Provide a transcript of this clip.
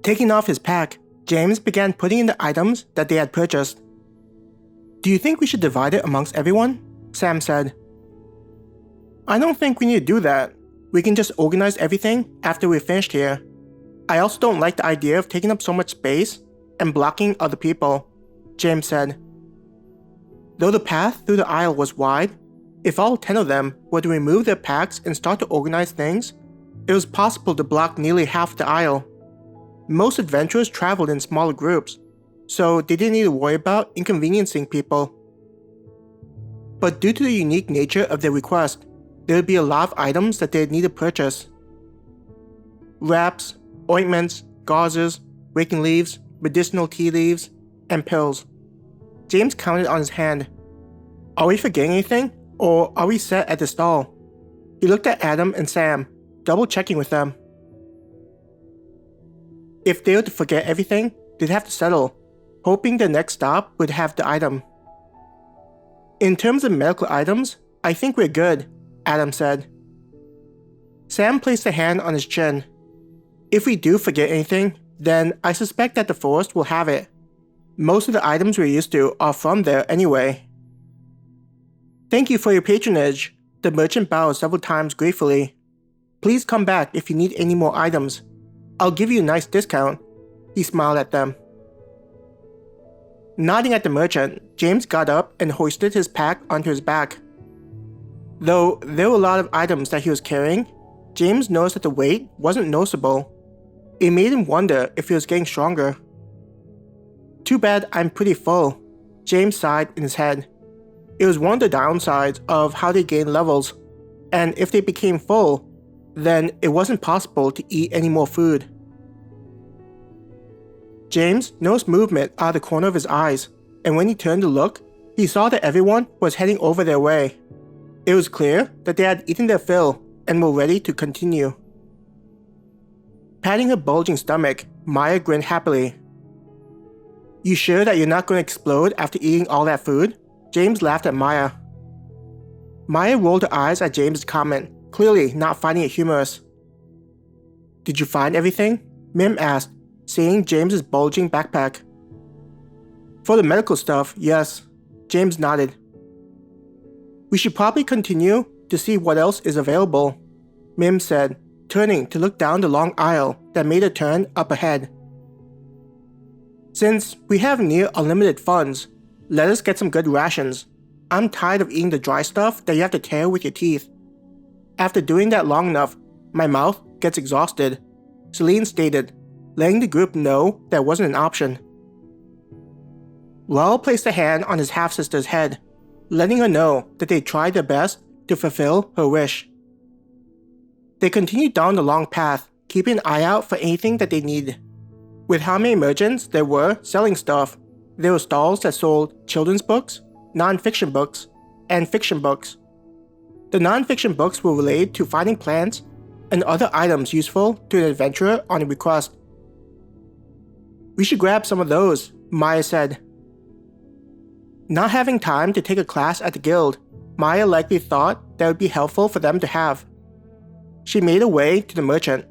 Taking off his pack, James began putting in the items that they had purchased. "Do you think we should divide it amongst everyone?" Sam said. "I don't think we need to do that. We can just organize everything after we're finished here. I also don't like the idea of taking up so much space and blocking other people," James said. Though the path through the aisle was wide, if all 10 of them were to remove their packs and start to organize things, it was possible to block nearly half the aisle. Most adventurers traveled in smaller groups, so they didn't need to worry about inconveniencing people. But due to the unique nature of their request, there would be a lot of items that they'd need to purchase. Wraps, ointments, gauzes, raking leaves, medicinal tea leaves, and pills. James counted on his hand. "Are we forgetting anything, or are we set at the stall?" He looked at Adam and Sam, double-checking with them. If they were to forget everything, they'd have to settle, hoping the next stop would have the item. "In terms of medical items, I think we're good," Adam said. Sam placed a hand on his chin. "If we do forget anything, then I suspect that the forest will have it. Most of the items we're used to are from there anyway." "Thank you for your patronage," the merchant bowed several times gratefully. "Please come back if you need any more items. I'll give you a nice discount." He smiled at them. Nodding at the merchant, James got up and hoisted his pack onto his back. Though there were a lot of items that he was carrying, James noticed that the weight wasn't noticeable. It made him wonder if he was getting stronger. "Too bad I'm pretty full," James sighed in his head. It was one of the downsides of how they gained levels, and if they became full, then it wasn't possible to eat any more food. James noticed movement out of the corner of his eyes, and when he turned to look, he saw that everyone was heading over their way. It was clear that they had eaten their fill and were ready to continue. Patting her bulging stomach, Maya grinned happily. "You sure that you're not going to explode after eating all that food?" James laughed at Maya. Maya rolled her eyes at James' comment, clearly not finding it humorous. "Did you find everything?" Mim asked, seeing James's bulging backpack. "For the medical stuff, yes," James nodded. "We should probably continue to see what else is available," Mim said, turning to look down the long aisle that made a turn up ahead. "Since we have near unlimited funds, let us get some good rations. I'm tired of eating the dry stuff that you have to tear with your teeth. After doing that long enough, my mouth gets exhausted," Celine stated, letting the group know that wasn't an option. Raoul placed a hand on his half-sister's head, letting her know that they tried their best to fulfill her wish. They continued down the long path, keeping an eye out for anything that they needed. With how many merchants there were selling stuff, there were stalls that sold children's books, non-fiction books, and fiction books. The non-fiction books were related to finding plants and other items useful to an adventurer on a request. "We should grab some of those," Maya said. Not having time to take a class at the guild, Maya likely thought that would be helpful for them to have. She made her way to the merchant.